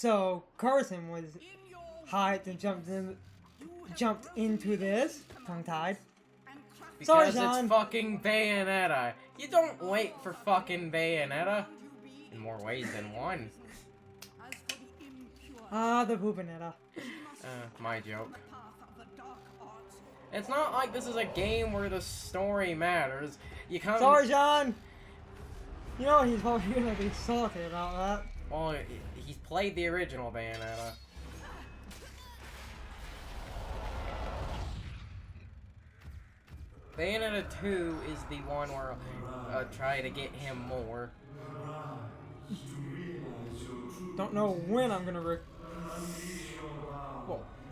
So Carson was hyped and jumped into this, tongue-tied. Sorry, Because John. it's fucking Bayonetta. You don't wait for fucking Bayonetta. In more ways than one. Ah, the Poopinetta. My joke. It's not like this is a game where the story matters. You come. Sorry, John. You know he's probably gonna be salty about that. Well, he's played the original Bayonetta. Bayonetta 2 is the one where I'll try to get him more. Don't know when I'm gonna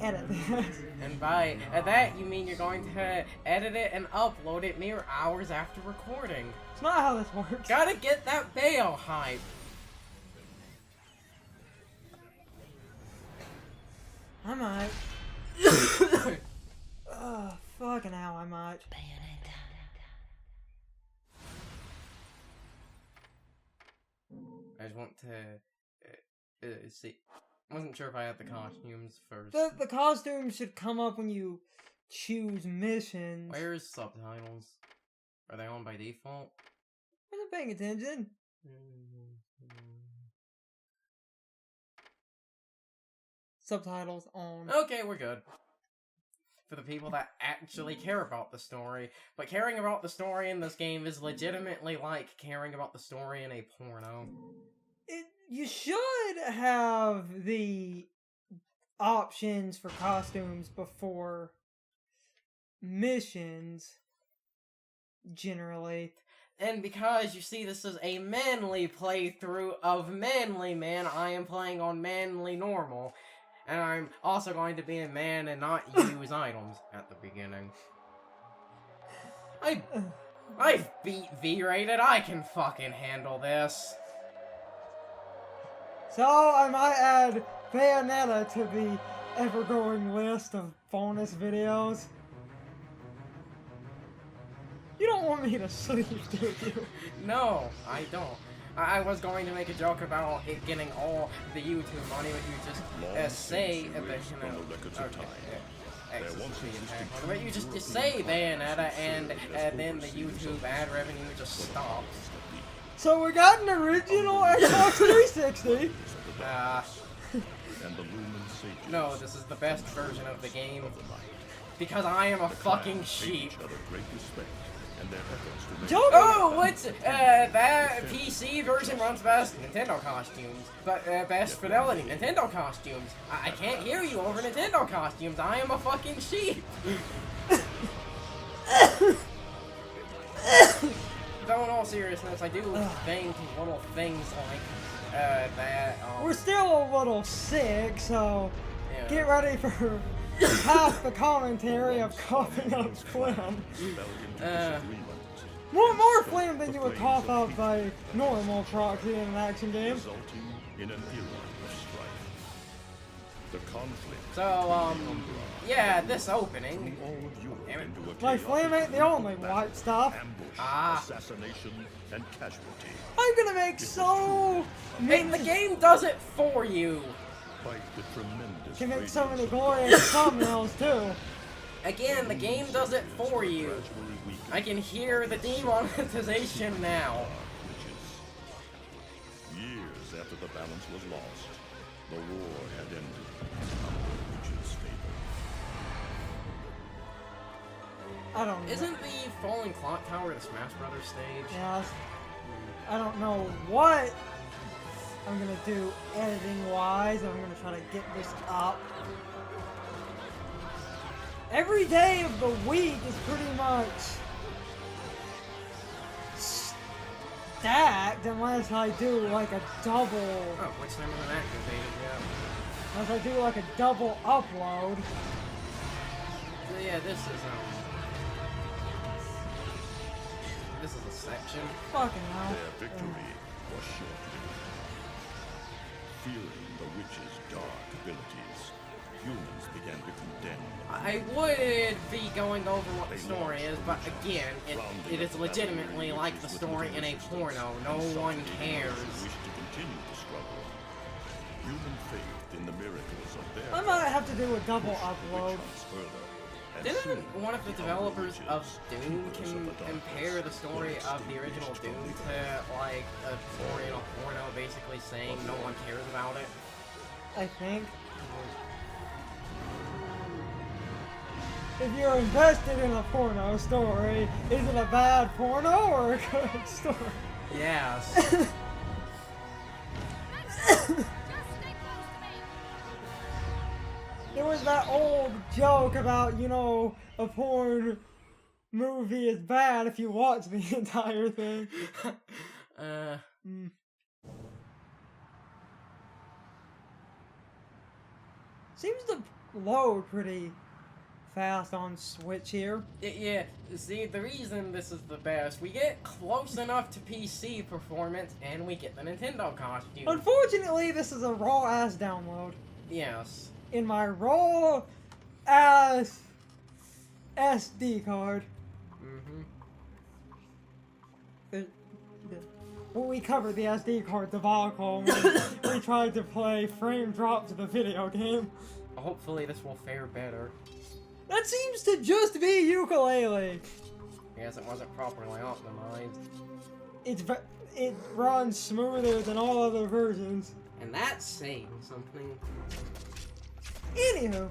edit this. And by that, you mean you're going to edit it and upload it mere hours after recording. It's not how this works. Gotta get that Bayo hype. I might. Fucking hell, I might. I just want to see. I wasn't sure if I had the costumes first. The costumes should come up when you choose missions. Where's subtitles? Are they on by default? I wasn't paying attention. Subtitles on. Okay, we're good. For the people that actually care about the story. But caring about the story in this game is legitimately like caring about the story in a porno. You should have the options for costumes before missions, generally. And because, you see, this is a manly playthrough of Manly Man, I am playing on Manly Normal. And I'm also going to be a man and not use items at the beginning. I've beat V-rated, I can fucking handle this. So, I might add Bayonetta to the ever-growing list of bonus videos. You don't want me to sleep, do you? No, I don't. I was going to make a joke about it getting all the YouTube money, but you just say that, you know, but you just say Bayonetta, and then the YouTube ad revenue just stops. So we got an original Xbox 360. No, this is the best version of the game. Because I am a fucking sheep. Oh, what's that PC version runs best Nintendo costumes, but best fidelity Nintendo costumes. I can't hear you over Nintendo costumes. I am a fucking sheep. Though in all seriousness, I do think little things like that. We're still a little sick, so yeah. Get ready for half the commentary of coughing up phlegm. More phlegm than you would cough up by normal proxy in an action game. So, yeah, this opening. My phlegm ain't the only white stuff. I'm gonna make so many. The game does it for you. Can make so many glorious thumbnails too. Again, the game does it for you. I can hear the demonetization now. Years after the balance was lost, the war had ended. I don't know. Isn't the Falling Clock Tower the Smash Brothers stage? Yes. I don't know what I'm gonna do editing wise. I'm gonna try to get this up. Every day of the week is pretty much stacked unless I do like a double. Oh, which time is it activated? Yeah. Unless I do like a double upload. So yeah, this is a section. Fucking hell. Their victory was short. Fearing the witch's dark abilities, humans began to condemn. I would be going over what the story is, but again, it is legitimately like the story in a porno. No one cares. Wish to continue the struggle. Human faith in the miracles of their I might have to do a double upload. Didn't one of the developers of Doom compare the story of the original Doom to, like, a story in a porno basically saying no one cares about it? I think. If you're invested in a porno story, is it a bad porno or a good story? Yes. There was that old joke about, you know, a porn movie is bad if you watch the entire thing. Seems to load pretty fast on Switch here. Yeah, see, the reason this is the best, we get close enough to PC performance, and we get the Nintendo costume. Unfortunately, this is a raw-ass download. Yes. In my raw-ass SD card. Well, we covered the SD card debacle when we tried to play frame drop to the video game. Hopefully this will fare better. That seems to just be ukulele. Yes, it wasn't properly optimized. It runs smoother than all other versions. And that's saying something. Anywho.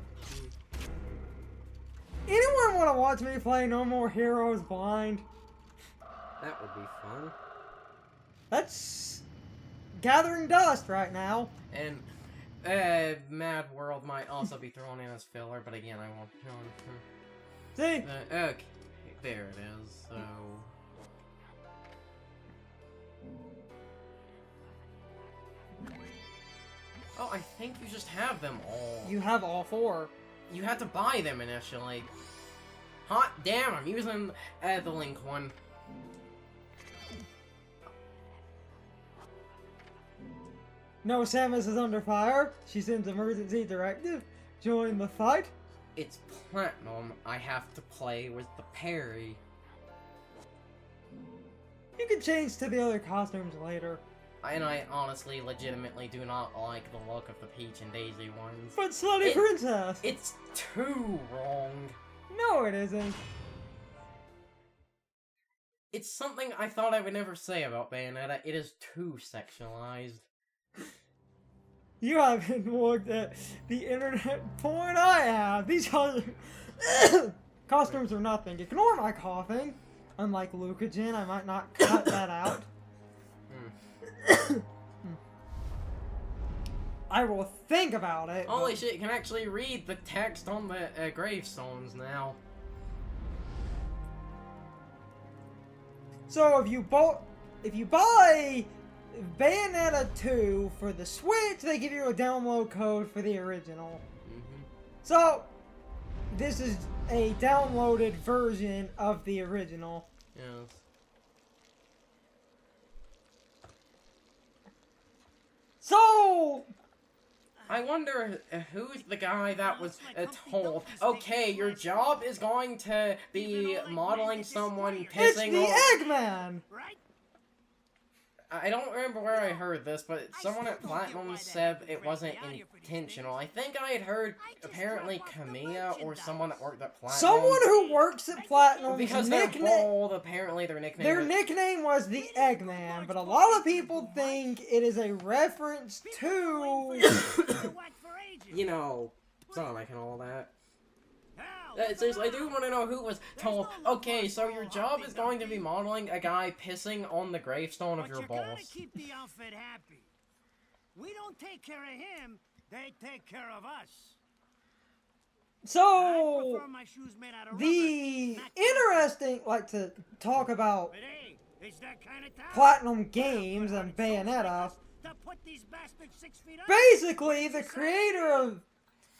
Anyone want to watch me play No More Heroes blind? That would be fun. That's gathering dust right now. And Mad World might also be thrown in as filler, but again, I won't. See? Okay, there it is. So. Oh, I think you just have them all. You have all four. You had to buy them initially. Hot damn, I'm using the Link one. No, Samus is under fire. She sends emergency directive. Join the fight. It's Platinum. I have to play with the parry. You can change to the other costumes later. And I honestly, legitimately do not like the look of the Peach and Daisy ones. But Slutty Princess! It's too wrong. No, it isn't. It's something I thought I would never say about Bayonetta. It is too sexualized. You haven't looked at the internet porn I have. These other costumes are nothing. Ignore my coughing. Unlike Lucagen, I might not cut that out. I will think about it. Holy shit, you can actually read the text on the gravestones now. So if you buy Bayonetta 2 for the Switch, they give you a download code for the original. So this is a downloaded version of the original. Yes. So I wonder who's the guy that was told, okay, your job is going to be modeling someone it's pissing the on... Eggman! I don't remember where I heard this, but someone at Platinum said it wasn't intentional. I think I had heard, apparently, Kamiya or someone that worked at Platinum. Someone who works at Platinum. Because they're bold, apparently their nickname was the Eggman, but a lot of people think it is a reference to... you know, Sonic and all that. Seriously, I do want to know who was told, okay, so your job is going to be modeling a guy pissing on the gravestone of your boss. But you gotta keep the outfit happy. We don't take care of him, they take care of us. So, the interesting, like to talk about Platinum Games and Bayonetta, basically the creator of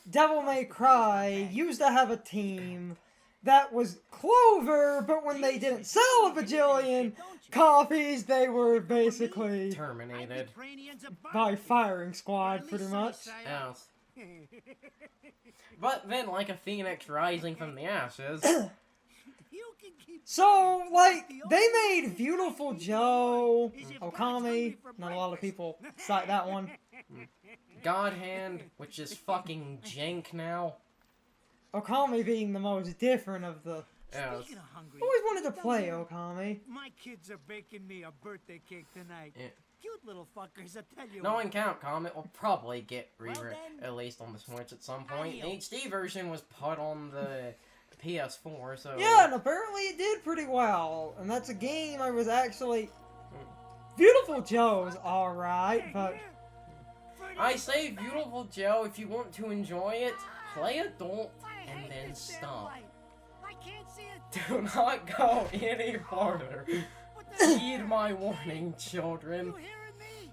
Devil May Cry used to have a team that was Clover, but when they didn't sell a bajillion copies, they were basically terminated by firing squad, pretty much. Yes. But then, like a phoenix rising from the ashes, can keep So, playing. like, The they only made way Beautiful to Joe, is if Brad's Okami. hungry for Not a lot of breakfast. people cite that one. God Hand, which is fucking jank now. Okami being the most different of the... Yes. Speaking of hungry, Always wanted to play Okami. my kids are baking me a birthday cake tonight. Yeah. Cute little fuckers, I tell you. Knowing Capcom, it will probably get Well then, released on the Switch at some point. The adios. HD version was put on the PS4, so... Yeah, and apparently it did pretty well. And that's a game I was actually... Beautiful Joe's alright, but... I say Beautiful Joe, if you want to enjoy it, play adult and then stop. I can't see it. Do not go any farther. What the Heed my warning, children. You hearing me?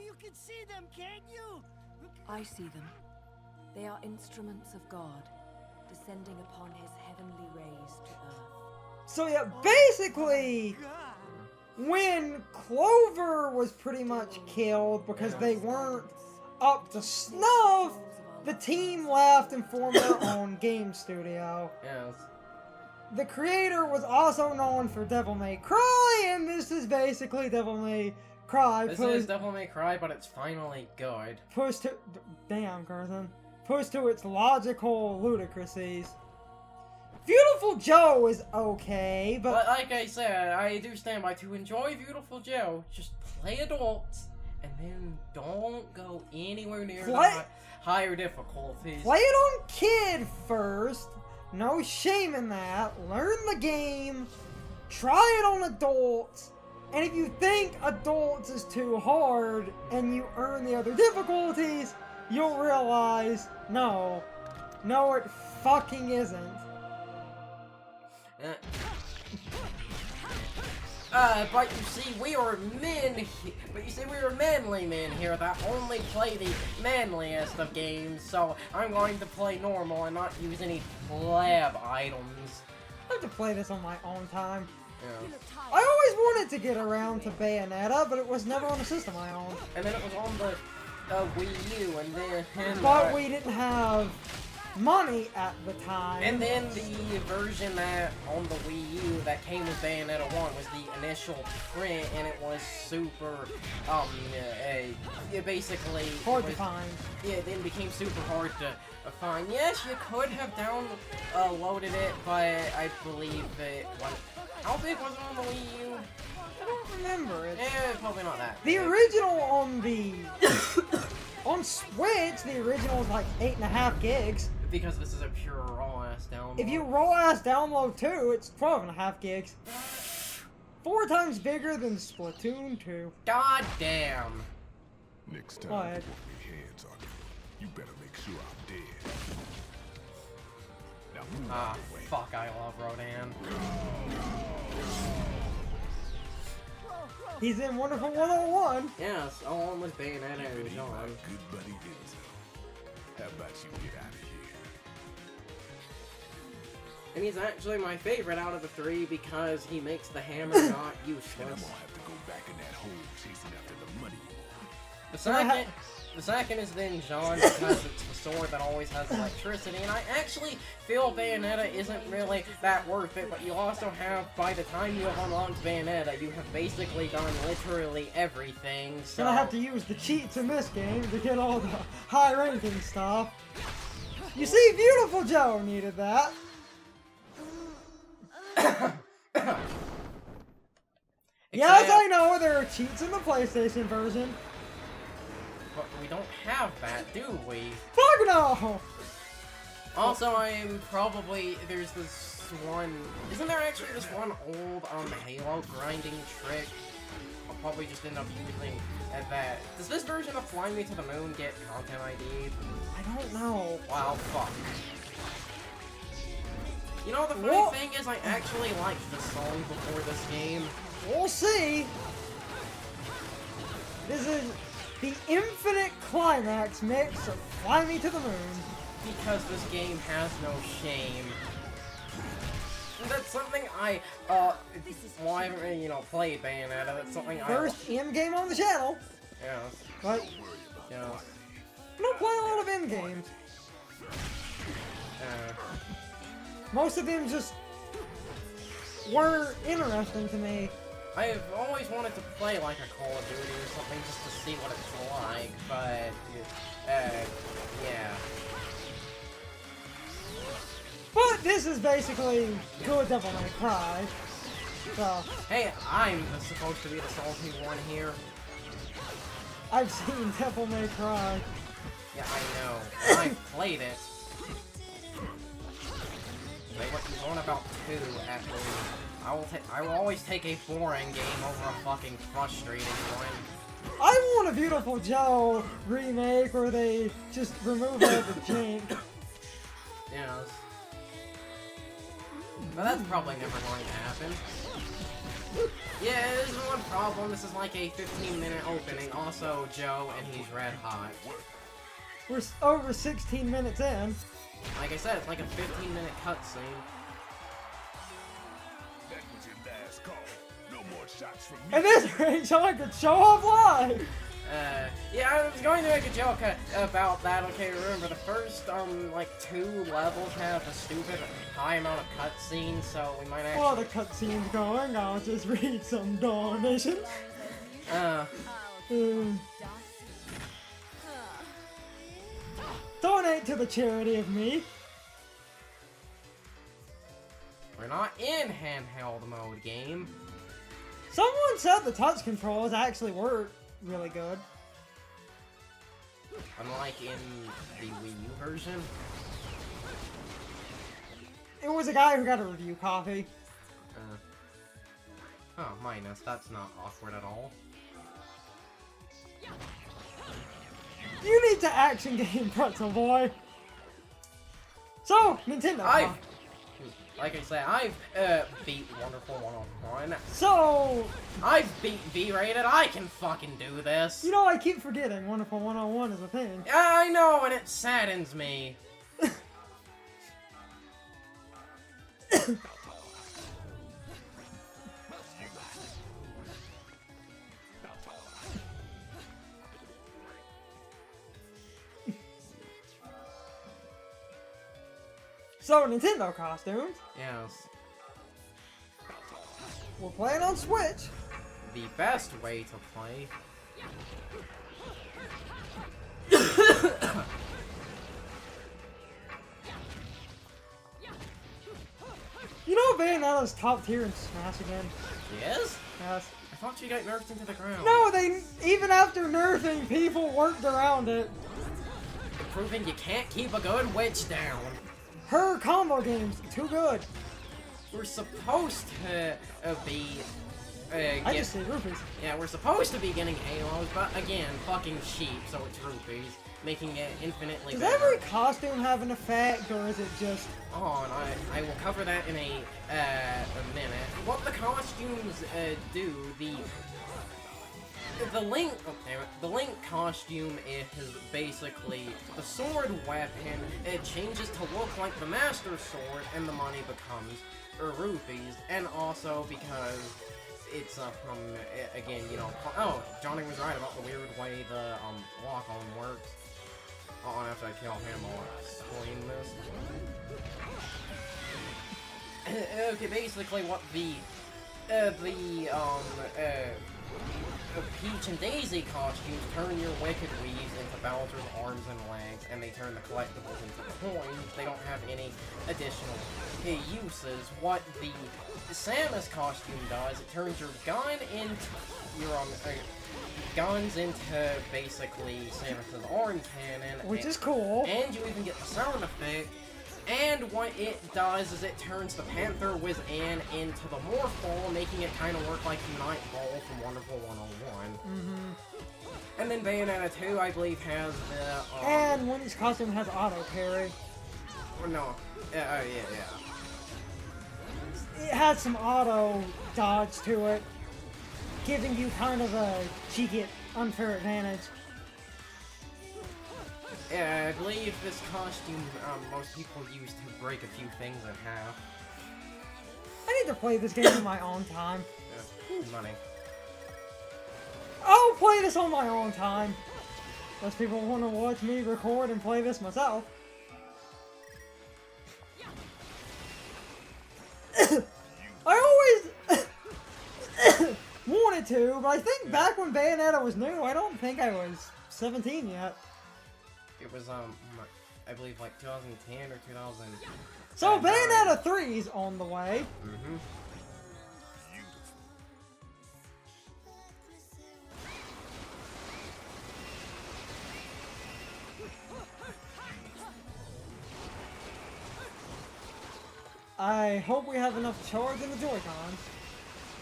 You can see them, can't you? I see them. They are instruments of God, descending upon his heavenly rays to earth. So yeah, basically... God. When Clover was pretty much killed because they weren't up to snuff, the team left and formed their own game studio. Yes. The creator was also known for Devil May Cry, and this is basically Devil May Cry This is Devil May Cry, but it's finally good. pushed to... Damn, Carson. Pushed to its logical ludicrosies. Beautiful Joe is okay, But like I said, I do stand by to enjoy Beautiful Joe. Just play adults, and then don't go anywhere near the higher difficulties. play it on kid first. No shame in that. Learn the game. Try it on adults. And if you think adults is too hard and you earn the other difficulties, you'll realize, no. No, it fucking isn't. But you see, we are men. But you see, we are manly men here that only play the manliest of games. So I'm going to play normal and not use any pleb items. I have to play this on my own time. Yeah. I always wanted to get around to Bayonetta, but it was never on a system I owned. And then it was on the Wii U, and then But we didn't have money at the time. And then the version that on the Wii U that came with Bayonetta 1 was the initial print, and it was super, basically... hard to find. Yeah, it then became super hard to find. Yes, you could have downloaded it, but I believe that... How big was it on the Wii U? I don't remember it. Probably not that. The original on the... on Switch, the original was like 8.5 gigs. Because this is a pure raw-ass download. If you raw-ass download 2, it's 12.5 gigs. 4 times bigger than Splatoon 2. God damn. Next time What? you put your hands on me, you better make sure I'm dead. Now move out Ah, the way. fuck, I love Rodan. He's in Wonderful 101. Yes, along with Bayonetta and Pretty John. my good buddy Enzo. How about you get out of here? And he's actually my favorite out of the 3 because he makes the hammer not And I'm useless. gonna have to go back in that hole chasing after the money. The second is then John because it's the sword that always has electricity, and I actually feel Bayonetta isn't really that worth it, but you also have, by the time you have unlocked Bayonetta, you have basically done literally everything, so... Gonna have to use the cheats in this game to get all the high-ranking stuff. You see, Beautiful Joe needed that. Yes, I know there are cheats in the PlayStation version. But we don't have that, do we? Fuck no! Also, I'm probably... There's this one... Isn't there actually this one old, Halo grinding trick? I'll probably just end up using that. Does this version of Fly Me to the Moon get content ID? I don't know. Wow, fuck. You know, the funny thing is I actually liked the song before this game. We'll see. This is the infinite climax mix of Fly Me to the Moon. Because this game has no shame. And that's something I, well, I haven't really, you know, played Bayonetta, that's something First in-game on the channel. Yeah. But Yeah. I don't play a lot of in-games. Most of them just weren't interesting to me. I've always wanted to play like a Call of Duty or something just to see what it's like, but, yeah. But this is basically good Devil May Cry. So, Hey, I'm supposed to be the salty one here. I've seen Devil May Cry. Yeah, I know. I've played it. Wait, what you want about 2 at least? I will always take a boring game over a fucking frustrating one. I want a Beautiful Joe remake where they just remove all the jank. Yes. But that's probably never going to happen. Yeah, this is one problem. This is like a 15-minute opening. Also, Joe, and he's red hot. We're over 16 minutes in. Like I said, it's like a 15-minute cutscene. That was your last call. No more shots from me. And this range, I could show off live. Yeah, I was going to make a joke about that. Okay, remember the first, like 2 levels have a stupid high amount of cutscenes, so we might actually... While the cutscene's going, I'll just read some donations. Donate to the charity of me. We're not in handheld mode, game. Someone said the touch controls actually work really good. Unlike in the Wii U version. It was a guy who got a review copy. Oh, minus. That's not awkward at all. You need to action game, Pretzel Boy. So, Nintendo. Like I said, I've beat Wonderful 101. So, I've beat V-rated. I can fucking do this. you know, I keep forgetting Wonderful 101 is a thing. I know, and it saddens me. So, Nintendo costumes. Yes. We're playing on Switch. The best way to play. You know Bayonetta's top tier in Smash again? Yes? Yes. I thought she got nerfed into the ground. No, they, even after nerfing, people worked around it. Proving you can't keep a good witch down. Her combo game's too good. We're supposed to be... I just say rupees. Yeah, we're supposed to be getting halos, but again, fucking cheap, so it's rupees, making it infinitely Does better. every costume have an effect, or is it just... Oh, and I will cover that in a minute. What the costumes do, the Link, oh, damn it, the Link costume is basically the sword weapon. It changes to look like the Master Sword, and the money becomes rupees. And also because it's again, you know, oh, Johnny was right about the weird way the lock-on works. Oh, and after I kill him, I'll explain this. Okay, basically what the Peach and Daisy costumes turn your Wicked Weaves into Bowser's arms and legs, and they turn the collectibles into coins. They don't have any additional uses. What the Samus costume does, it turns your gun into your guns into basically Samus's arm cannon, Which is cool. and you even get the sound effect. And what it does is it turns the Panther Whiz-In into the Morph Ball, making it kind of work like Unite Ball from Wonderful 101. Mm-hmm. And then Bayonetta 2, I believe, has the... And one of these costumes has auto parry. Or no. Yeah. It has some auto dodge to it, giving you kind of a cheeky, unfair advantage. Yeah, I believe this costume most people use to break a few things in half. I need to play this game on my own time. Yeah, money. I'll play this on my own time. Unless people want to watch me record and play this myself. I wanted to, but I think back when Bayonetta was new, I don't think I was 17 yet. It was, I believe, like 2010 or 2000. So Bayonetta 3's on the way. Mm-hmm. I hope we have enough charge in the Joy-Cons.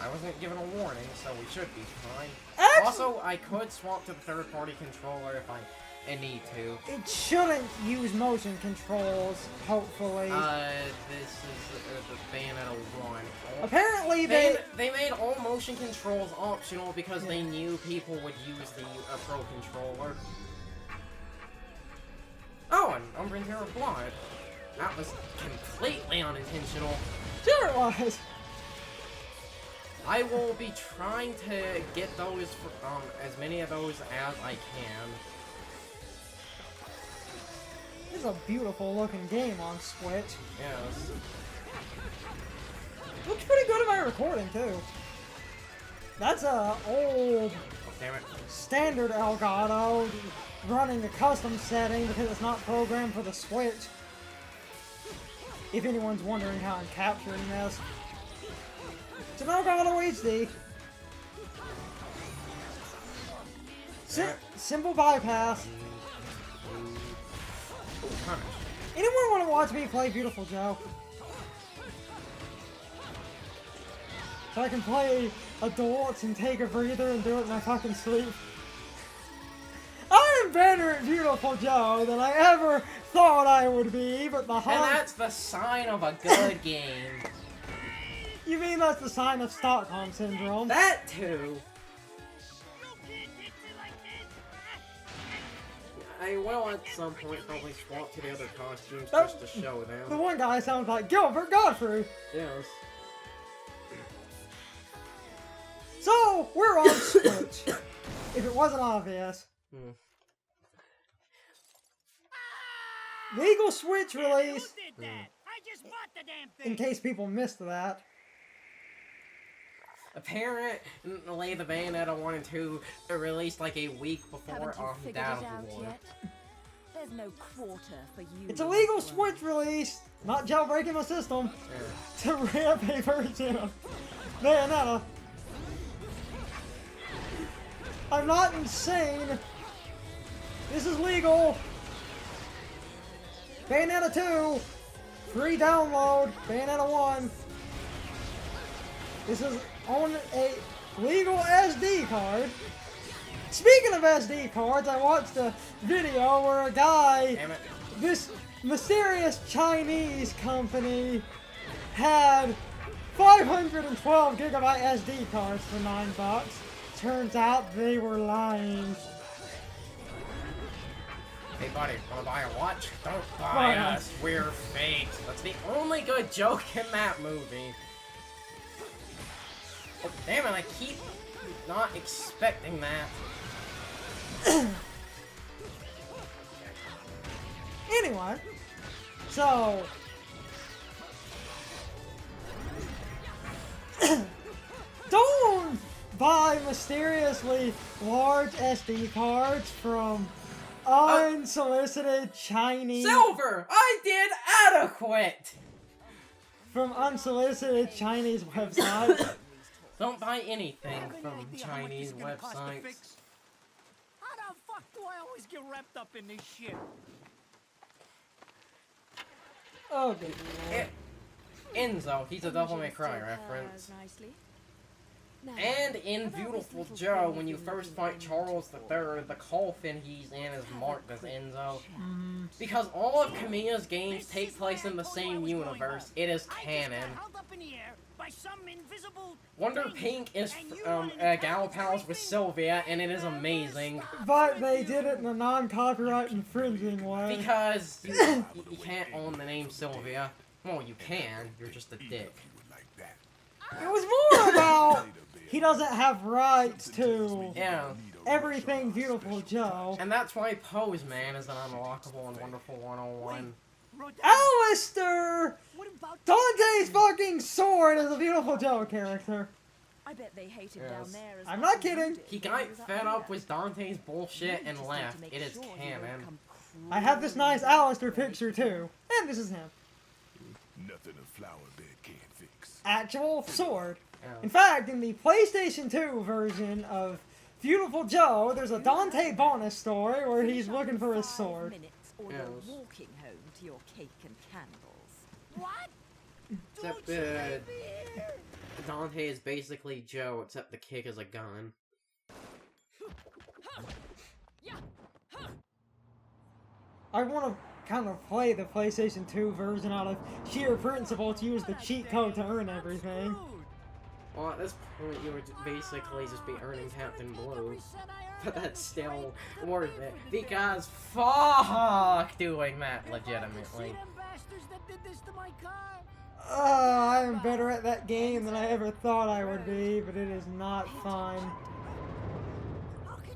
I wasn't given a warning, so we should be fine. Actually, Also, I could swap to the third-party controller if I need to. it shouldn't use motion controls, hopefully. This is the Bayonetta 1. Apparently They made all motion controls optional because they knew people would use the Pro Controller. Oh, and Umbran Hero Blood. That was completely unintentional. Sure it was. I will be trying to get those, as many of those as I can. This is a beautiful looking game on Switch. Yes. Looks pretty good in my recording too. That's a old Oh, damn it. standard Elgato running the custom setting because it's not programmed for the Switch. If anyone's wondering how I'm capturing this. It's an Elgato HD. Simple bypass. Punish. Anyone want to watch me play Beautiful Joe? So I can play adults and take a breather and do it in my fucking sleep. I am better at Beautiful Joe than I ever thought I would be, but the And that's the sign of a good game. You mean that's the sign of Stockholm Syndrome? That too. I will at some point probably swap to the other costumes just to show them. The one guy sounds like Gilbert Godfrey. Yes. So, we're on Switch. If it wasn't obvious. Legal Switch release. Who did that? I just bought the damn thing. In case people missed that. Apparently, the Bayonetta 1 and 2 are released like a week before Haven't you figured Dawn it of out War. yet? There's no quarter for you. It's a legal Switch release, not jailbreaking my system, to ramp a version of Bayonetta. I'm not insane. This is legal. Bayonetta 2, free download. Bayonetta 1. This is on a legal SD card. Speaking of SD cards, I watched a video where a guy, Damn it. this mysterious Chinese company, had 512 gigabyte SD cards for $9. Turns out they were lying. Hey buddy, wanna buy a watch? Don't buy us, we're fake. That's the only good joke in that movie. Oh, damn it, I keep not expecting that. Anyway, so don't buy mysteriously large SD cards from unsolicited Chinese Silver! I did adequate! from unsolicited Chinese websites. Don't buy anything from Chinese websites. How the fuck do I always get wrapped up in this shit? Oh, good lord. Enzo, he's a Devil May Cry reference. And in Beautiful Joe, when you first fight Charles III, the coffin he's in is marked as Enzo. Because all of Kamiya's games take place in the same universe, it is canon. Wonder Pink is Gal Pals with Sylvia, and it is amazing. But they did it in a non-copyright infringing way. Because you can't own the name Sylvia. Well, you can, you're just a dick. It was more about he doesn't have rights to everything Beautiful Joe. And that's why Pose Man is an unlockable and Wonderful 101. Alistair! Dante's fucking sword is a Beautiful Joe character. I bet they hate him Yes. down there as I'm much not as you kidding. did He when got was up fed up here. with Dante's bullshit You and just need to left. make It is sure he won't canon. come I have this nice crawling Alistair after picture you. too. And this is him. Nothing a flower bed can't fix. Actual sword. Yeah. In fact, in the PlayStation 2 version of Beautiful Joe, there's a Dante bonus story where he's looking for his 5 sword. minutes or Yes. you're walking home to your cake and candles. What? Except, Don't you leave me here? Dante is basically Joe, except the kick is a gun. I want to kind of play the PlayStation 2 version out of sheer principle to use the cheat code to earn everything. Well, at this point, you would basically just be earning Captain Blue. But that's still worth it, because fuck doing that legitimately. I am better at that game than I ever thought I would be, but it is not fun.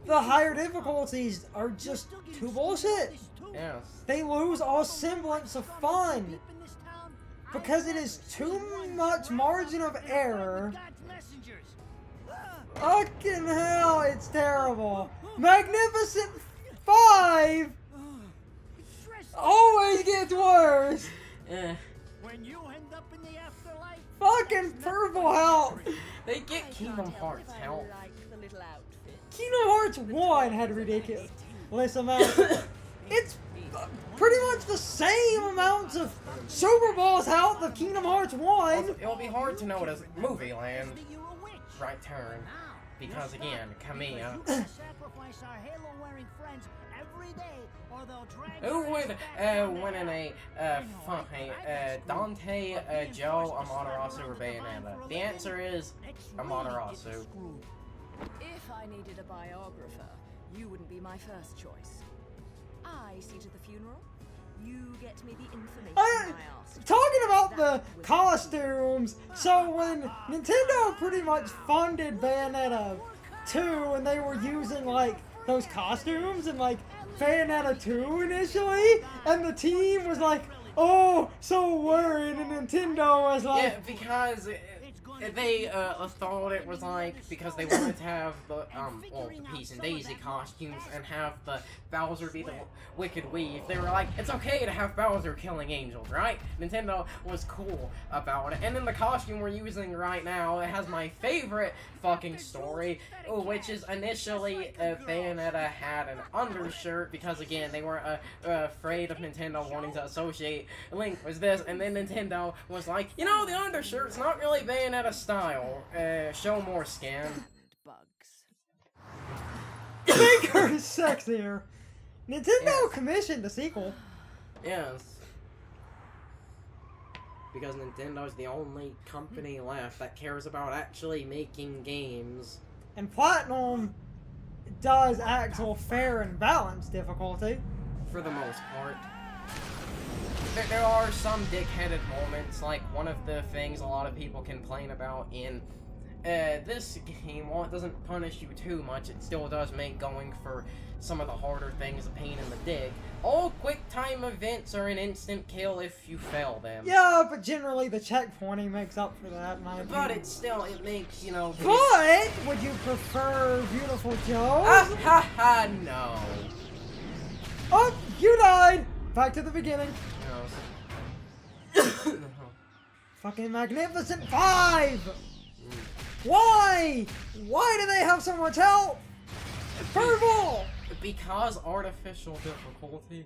The higher difficulties are just too bullshit. Yes. They lose all semblance of fun because it is too much margin of error. Fucking hell, it's terrible. Magnificent 5 always gets worse. Eh. When you end up in the afterlife, Fucking purple health. They get Kingdom Hearts help. Like the little outfit. Kingdom Hearts 1 had ridiculous amounts. It's pretty much the same amounts of Super Bowl's health of Kingdom Hearts 1. It'll be hard to know it as Movie Land. you a witch. Right turn. Because again, Kamiya. Sacrifice our halo-wearing friends every day, or they'll drag Who your would ass back win in a Dante, Joe, Amaterasu, or Bayonetta? The answer is Amaterasu. If I needed a biographer, you wouldn't be my first choice. I see to the funeral. You get me the information I asked. Talking about the costumes, so when Nintendo pretty much funded Bayonetta 2 and they were using like those costumes and like Bayonetta 2 initially, and the team was like, oh, so worried, and Nintendo was like, Yeah, because they thought it was like, because they wanted to have the Peach and Daisy costumes and have the Bowser be the Wicked Weave. They were like, it's okay to have Bowser killing angels, right? Nintendo was cool about it. And then the costume we're using right now, it has my favorite fucking story, which is initially Bayonetta had an undershirt because again, they were afraid of Nintendo wanting to associate Link with this, and then Nintendo was like, you know, the undershirt's not really Bayonetta style. Show more skin. Bugs. make her sexier. Nintendo commissioned the sequel. Yes. Because Nintendo's the only company left that cares about actually making games. And Platinum does actual fair and balanced difficulty. For the most part. There are some dick-headed moments, like one of the things a lot of people complain about in this game. While it doesn't punish you too much, it still does make going for some of the harder things a pain in the dick. All quick time events are an instant kill if you fail them. Yeah, but generally the checkpointing makes up for that, in my opinion. But it makes, you know... But, would you prefer Beautiful Joe? Ah ha ha, no. Oh, you died! Back to the beginning. No. Fucking Magnificent 5! Why? Why do they have so much help? Purple! Because artificial difficulty.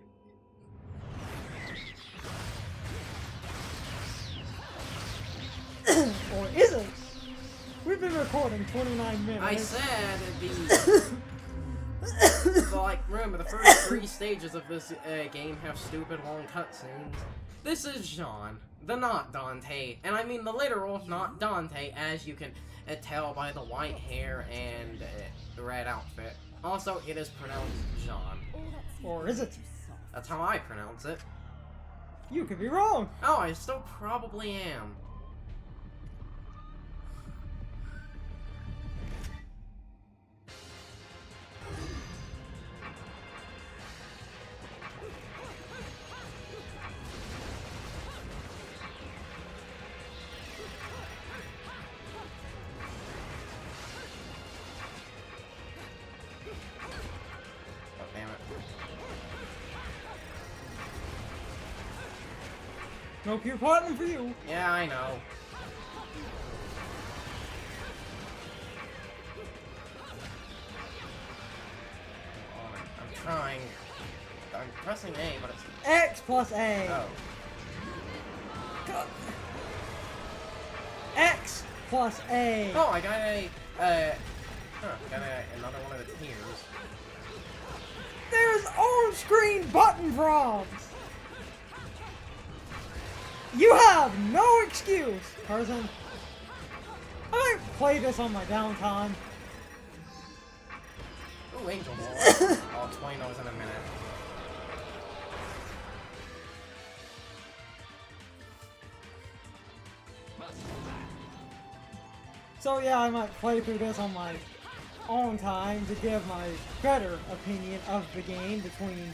Or is it? We've been recording 29 minutes. I said remember the first 3 stages of this game have stupid long cutscenes. This is Jean, the not Dante, and I mean the literal not Dante, as you can tell by the white hair and the red outfit. Also, it is pronounced Jean. Or is it? That's how I pronounce it. You could be wrong. Oh, I still probably am. No pure platinum for you. Yeah, I know. I'm trying. I'm pressing A, but it's... X plus A. Oh. God. X plus A. Oh, I got another one of the tiers. There's on-screen button prompts. You have no excuse, person. I might play this on my downtime. Ooh, Angel Ball. I'll explain those in a minute. So yeah, I might play through this on my own time to give my better opinion of the game between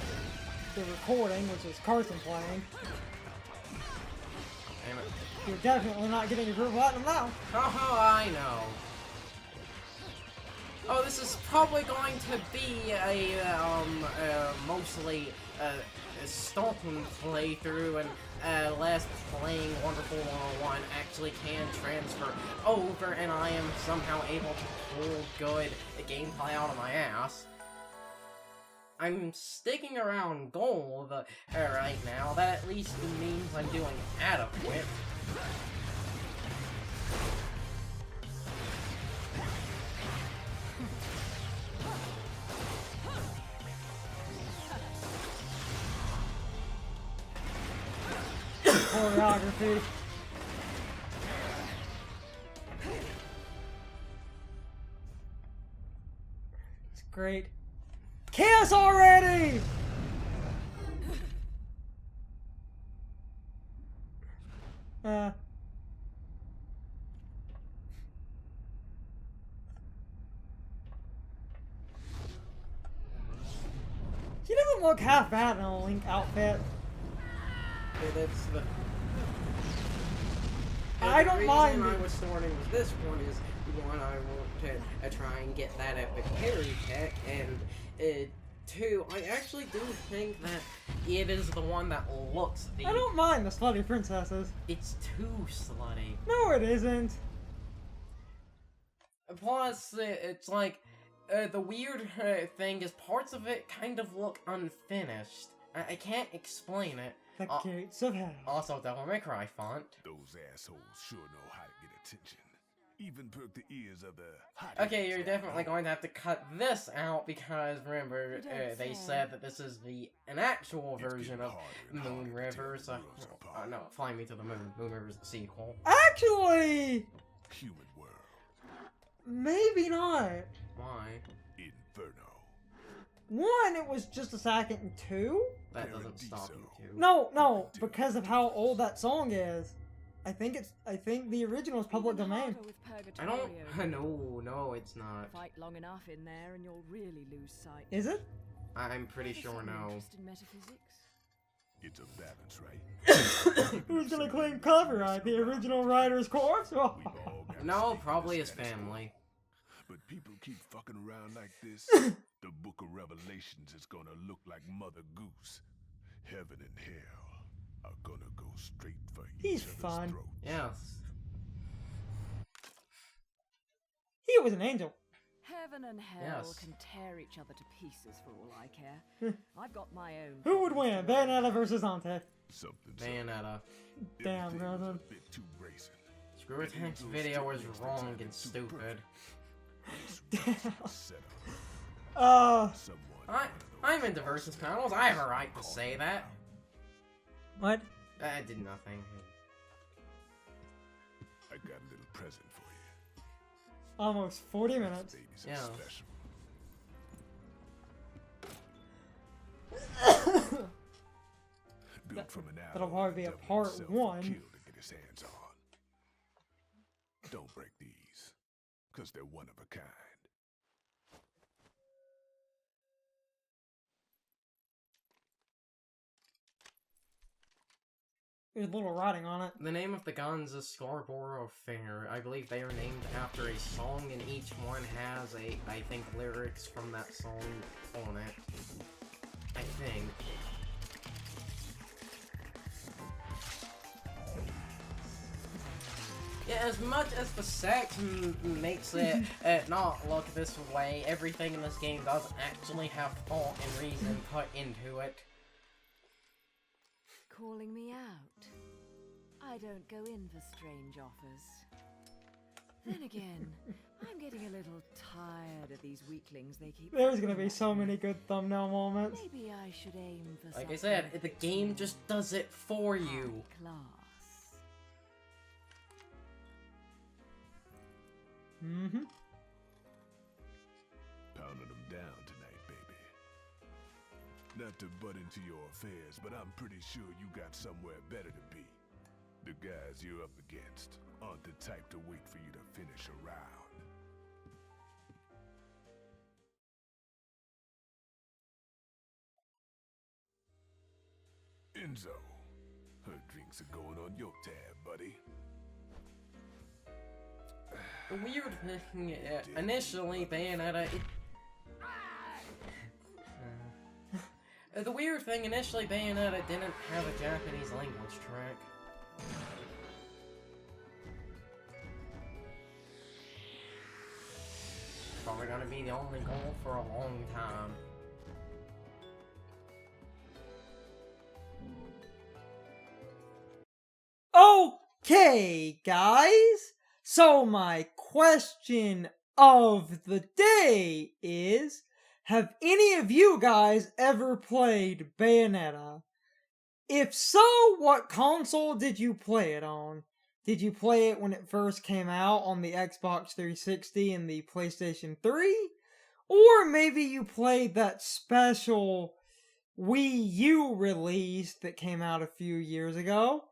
the recording, which is Carson playing. Damn it. You're definitely not getting your pure platinum now. Oh, I know. Oh, this is probably going to be a mostly a stalking playthrough, and less playing Wonderful 101 actually can transfer over, and I am somehow able to pull good gameplay out of my ass. I'm sticking around gold right now. That at least means I'm doing adequate. Choreography. It's great. Kiss already! He doesn't look half bad in a Link outfit. Yeah, that's the... I don't mind The it. reason I was starting with this one is, one, I want to try and get that epic parry tech, and two, I actually do think that it is the one that looks the... I don't mind the slutty princesses. It's too slutty. No, it isn't. Plus, it's like, the weird thing is parts of it kind of look unfinished. I can't explain it. The gates of hell. Also, Devil May Cry font. Those assholes sure know how to get attention. Even perk the ears of the hot. Okay, you're definitely going to have to cut this out because remember, they said that this is an actual version of Moon River. So, no, Fly Me to the Moon. Moon River's the sequel. Actually, Human world. maybe not. Why? Inferno. One, it was just a second, and two? That doesn't stop you too. No, because of how old that song is. I think the original is public Even domain. harder with I don't. Purgatorio. No, it's not. Fight long enough in there and you'll really lose sight. Is it? I'm pretty Ever sure seen no. interest in metaphysics? It's a balance, right? Who's gonna claim copyright? The original writer's corpse? We've all got No, the probably his status quo. family. But people keep fucking around like this. The Book of Revelations is gonna look like Mother Goose. Heaven and hell are gonna go straight for He's each other's fun. throats. Yes. He was an angel. Heaven and hell Yes. can tear each other to pieces for all I care. I've got my own. Who would win? Bayonetta versus Ante. Something. Bayonetta. Damn, Everything was brother. a bit too brazen. Screw Attack's video was wrong and stupid. Set up. Someone. I'm into versus panels. I have a right to say that. What? I did nothing. I got a little present for you. Almost 40 minutes. Babies Yeah. are special. Built from an That'll alloy probably be a the devil part himself one. killed to get his hands on. Don't break these, cause they're one of a kind. There's a little writing on it. The name of the guns is Scarborough Fair. I believe they are named after a song, and each one has I think, lyrics from that song on it. I think. Yeah, as much as the sex makes it not look this way, everything in this game does actually have thought and reason put into it. Calling me out. I don't go in for strange offers. Then again, I'm getting a little tired of these weaklings they keep. There's gonna be so many good thumbnail moments. Maybe I should aim for Like I said, the game just does it for you. Class. Mm-hmm. Pounding them down tonight, baby. Not to butt into your affairs, but I'm pretty sure you got somewhere better to be. The guys you're up against aren't the type to wait for you to finish a round. Enzo, her drinks are going on your tab, buddy. The weird thing, initially, Bayonetta... The weird thing, initially, Bayonetta didn't have a Japanese language track. Probably gonna be the only goal for a long time. Okay, guys. So my question of the day is, have any of you guys ever played Bayonetta? If so, what console did you play it on? Did you play it when it first came out on the Xbox 360 and the PlayStation 3? Or maybe you played that special Wii U release that came out a few years ago?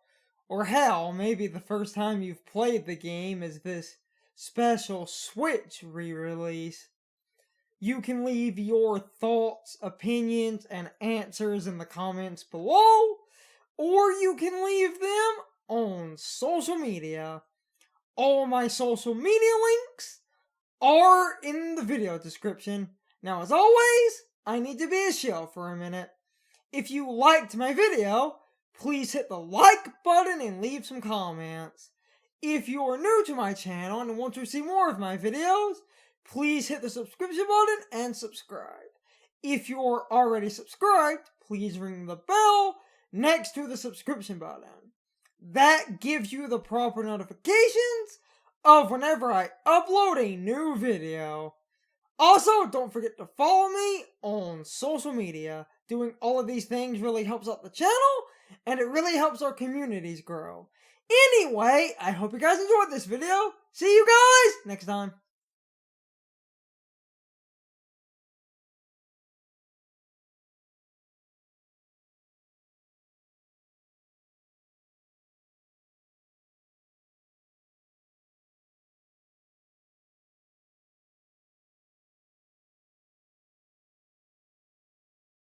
Or hell, maybe the first time you've played the game is this special Switch re-release. You can leave your thoughts, opinions, and answers in the comments below, or you can leave them on social media. All my social media links are in the video description. Now, as always, I need to be a shill for a minute. If you liked my video, please hit the like button and leave some comments. If you are new to my channel and want to see more of my videos, please hit the subscription button and subscribe. If you're already subscribed, please ring the bell next to the subscription button. That gives you the proper notifications of whenever I upload a new video. Also, don't forget to follow me on social media. Doing all of these things really helps out the channel, and it really helps our communities grow. Anyway, I hope you guys enjoyed this video. See you guys next time.